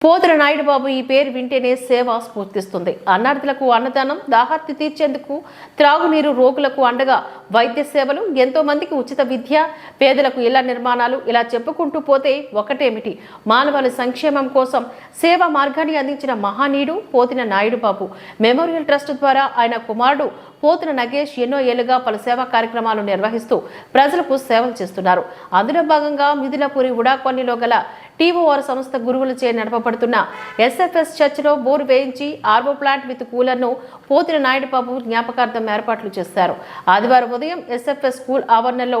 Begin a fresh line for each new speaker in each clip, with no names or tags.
పోతుల నాయుడు బాబు ఈ పేరు వింటేనే సేవ స్ఫూర్తిస్తుంది. అన్నార్థులకు అన్నదానం, దాహార్తి తీర్చేందుకు త్రాగునీరు, రోగులకు అండగా వైద్య సేవలు, ఎంతో మందికి ఉచిత విద్య, పేదలకు ఇళ్ల నిర్మాణాలు, ఇలా చెప్పుకుంటూ పోతే ఒకటేమిటి, మానవాళి సంక్షేమం కోసం సేవా మార్గాన్ని అందించిన మహానీయుడు పోతిన నాయుడు బాబు. మెమోరియల్ ట్రస్ట్ ద్వారా ఆయన కుమారుడు పోతున నగేష్ ఎన్నో ఏళ్లుగా పలు సేవా కార్యక్రమాలు నిర్వహిస్తూ ప్రజలకు సేవలు చేస్తున్నారు. అందులో భాగంగా మిథిలాపురి ఉడాకొల్లిలో గల టీఓఆర్ సంస్థ గురువులచే నడపబడుతున్న ఎస్ఎఫ్ఎస్ చర్చిలో బోరు వేయించి ఆర్వో ప్లాంట్ విత్ కూలర్ను పోతిన నాయుడు బాబు జ్ఞాపకార్థం ఏర్పాట్లు చేశారు. ఆదివారం ఉదయం ఎస్ఎఫ్ఎస్ స్కూల్ ఆవరణలో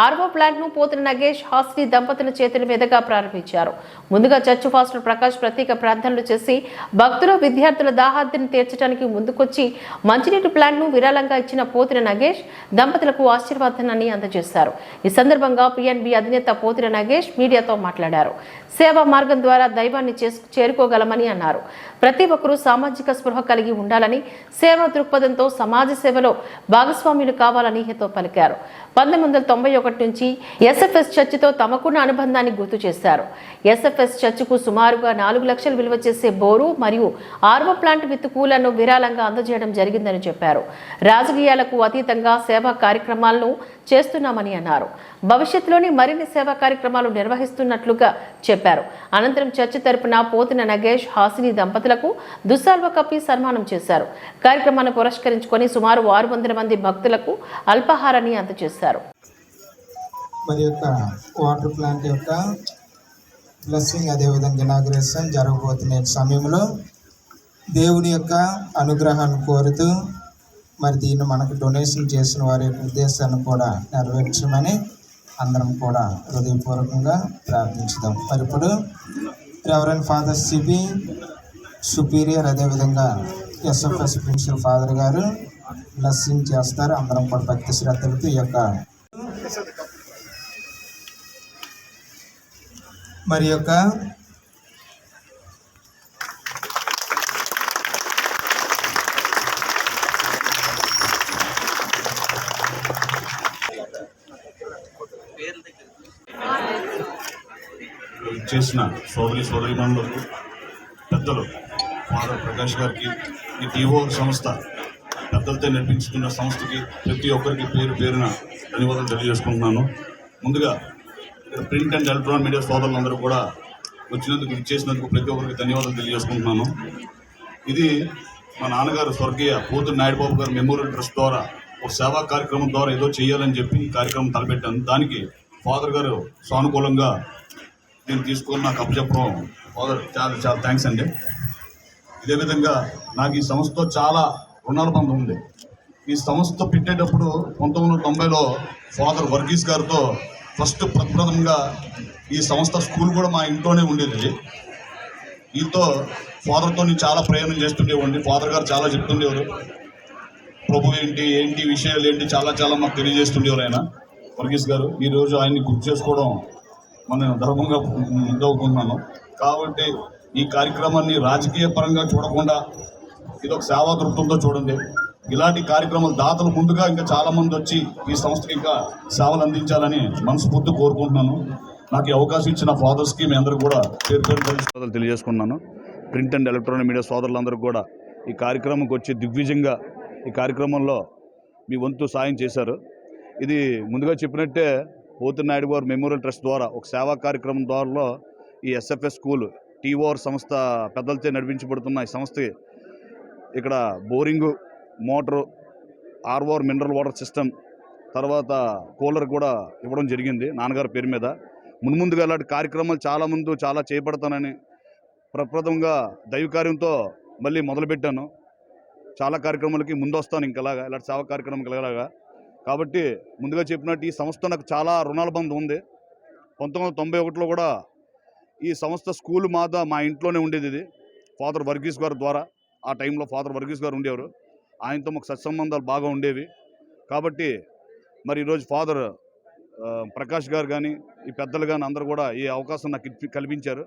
ఆర్వో ప్లాంట్ను పోతిన నగేష్, హాస్ని దంపతుల చేతుల మీదుగా ప్రారంభించారు. ముందుగా చర్చ్ ఫాస్టర్ ప్రకాష్ ప్రత్యేక ప్రార్థనలు చేసి భక్తులు, విద్యార్థుల దాహార్తిని తీర్చడానికి ముందుకొచ్చి మంచినీటి ప్లాంట్ను విరాళంగా ఇచ్చిన పోతిన నగేష్ దంపతులకు ఆశీర్వాదాన్ని అందజేశారు. ఈ సందర్భంగా పిఎన్బి అధినేత పోతిన నగేష్ మీడియాతో మాట్లాడారు. సేవా మార్గం ద్వారా దైవాన్ని చేరుకోగలమని అన్నారు. ప్రతి ఒక్కరూ సామాజిక స్పృహ కలిగి ఉండాలని, సేవా దృక్పథంతో సమాజ సేవలో భాగస్వాములు కావాలని హితో పలికారు. 1991 నుంచి ఎస్ఎఫ్ఎస్ చర్చితో తమకున్న అనుబంధాన్ని గుర్తు చేశారు. ఎస్ఎఫ్ఎస్ చర్చికు సుమారుగా 4 లక్షలు విలువ చేసే బోరు మరియు ఆర్వో ప్లాంట్ విత్ కూలర్ను విరాళంగా అందజేయడం జరిగిందని చెప్పారు. రాజకీయాలకు అతీతంగా సేవా కార్యక్రమాలను చేస్తున్నామని అన్నారు. భవిష్యత్తులోని మరిన్ని సేవా కార్యక్రమాలు నిర్వహిస్తున్నట్లుగా చెప్పారు. అనంతరం చర్చి తరపున పోతిన నగేష్, హాసిని దంపతులకు దుస్సాల్వ కప్పి సన్మానం చేశారు. కార్యక్రమాన్ని పురస్కరించుకొని సుమారు 600 మంది భక్తులకు అల్పాహారాన్ని అందజేశారు.
మరి యొక్క వాటర్ ప్లాంట్ యొక్క బ్లెస్సింగ్, అదేవిధంగా ఇనాగ్రేషన్ జరగబోతున్న సమయంలో దేవుని యొక్క అనుగ్రహాన్ని కోరుతూ మరి దీన్ని మనకు డొనేషన్ చేసిన వారి యొక్క ఉద్దేశాన్ని కూడా నెరవేర్చమని అందరం కూడా హృదయపూర్వకంగా ప్రార్థించుదాం. మరి ఇప్పుడు రెవరెండ్ ఫాదర్ సిబి సుపీరియర్, అదేవిధంగా ఎస్ఎఫ్ఎస్ ప్రిన్సిపల్ ఫాదర్ గారు బ్లెస్సింగ్ చేస్తారు. అందరం కూడా భక్తి శ్రద్ధలతో ఈ యొక్క మరి యొక్క
చేసిన సోదరిమణులకు, పెద్దలు ఫాదర్ ప్రకాష్ గారికి, ఈ టీఓ సంస్థ పెద్దలతో నడిపించుకున్న సంస్థకి ప్రతి ఒక్కరికి పేరు పేరున ధన్యవాదాలు తెలియజేసుకుంటున్నాను. ముందుగా ఇక్కడ ప్రింట్ అండ్ ఎలక్ట్రానిక్ మీడియా సోదరులందరూ కూడా వచ్చినందుకు, ఇచ్చేసినందుకు ప్రతి ఒక్కరికి ధన్యవాదాలు తెలియజేసుకుంటున్నాను. ఇది మా నాన్నగారు స్వర్గీయ పోతుల నాయుడు బాబు గారు మెమోరియల్ ట్రస్ట్ ద్వారా ఒక సేవా కార్యక్రమం ద్వారా ఏదో చేయాలని చెప్పి ఈ కార్యక్రమం తలపెట్టాను. దానికి ఫాదర్ గారు సానుకూలంగా నేను తీసుకొని నాకు అప్పచెప్పడం ఫాదర్ చాలా చాలా థ్యాంక్స్ అండి. ఇదే విధంగా నాకు ఈ సంస్థతో చాలా రుణానుబంధం ఉంది. ఈ సంస్థ పెట్టేటప్పుడు 1990లో ఫాదర్ వర్గీస్ గారితో ఫస్ట్ ప్రప్రథమంగా ఈ సంస్థ స్కూల్ కూడా మా ఇంట్లోనే ఉండేది. వీళ్ళతో ఫాదర్తో నేను చాలా ప్రయాణం చేస్తుండేవాడిని. ఫాదర్ గారు చాలా చెప్తుండేవారు, ప్రభు ఏంటి విషయాలు ఏంటి చాలా మాకు తెలియజేస్తుండేవారు ఆయన వర్గీస్ గారు. ఈరోజు ఆయన్ని గుర్తు చేసుకోవడం మనం ధర్మంగా ఇదవుతున్నాను. కాబట్టి ఈ కార్యక్రమాన్ని రాజకీయ పరంగా చూడకుండా ఇదొక సేవా దృక్పథంతో చూడండి. ఇలాంటి కార్యక్రమాలు దాతలు ముందుగా ఇంకా చాలామంది వచ్చి ఈ సంస్థకి ఇంకా సేవలు అందించాలని మనస్ఫూర్తి కోరుకుంటున్నాను. నాకు ఈ అవకాశం ఇచ్చిన ఫాదర్స్కి మీ అందరూ కూడా పేరు తెలియజేసుకున్నాను. ప్రింట్ అండ్ ఎలక్ట్రానిక్ మీడియా సోదరులందరూ కూడా ఈ కార్యక్రమంకి వచ్చి దిగ్విజయంగా ఈ కార్యక్రమంలో మీ వంతు సాయం చేశారు. ఇది ముందుగా చెప్పినట్టే పోతుల నాయుడు గారు మెమోరియల్ ట్రస్ట్ ద్వారా ఒక సేవా కార్యక్రమం ద్వారా ఈ ఎస్ఎఫ్ఎస్ స్కూల్ టీఓఆర్ సంస్థ పెద్దలతో నడిపించబడుతున్న ఈ సంస్థకి ఇక్కడ boring, motor, ROR mineral water system, తర్వాత కూలర్ కూడా ఇవ్వడం జరిగింది నాన్నగారి పేరు మీద. మున్ముందుగా ఇలాంటి కార్యక్రమాలు చాలా చేపడతానని ప్రప్రథమంగా దైవ కార్యంతో మళ్ళీ మొదలుపెట్టాను. చాలా కార్యక్రమాలకి ముందు వస్తాను ఇంకలాగా, ఇలాంటి సేవా కార్యక్రమం ఇలాగా. కాబట్టి ముందుగా చెప్పినట్టు ఈ సంస్థ నాకు చాలా రుణానుబంధం ఉంది. 1991లో కూడా ఈ సంస్థ స్కూల్ మా ఇంట్లోనే ఉండేది. ఇది ఫాదర్ వర్గీస్ గారి ద్వారా, ఆ టైంలో ఫాదర్ వర్గీస్ గారు ఉండేవారు. ఆయనతో మాకు సత్సంబంధాలు బాగా ఉండేవి. కాబట్టి మరి ఈరోజు ఫాదర్ ప్రకాష్ గారు కానీ, ఈ పెద్దలు కానీ అందరూ కూడా ఈ అవకాశం నాకు కల్పించారు.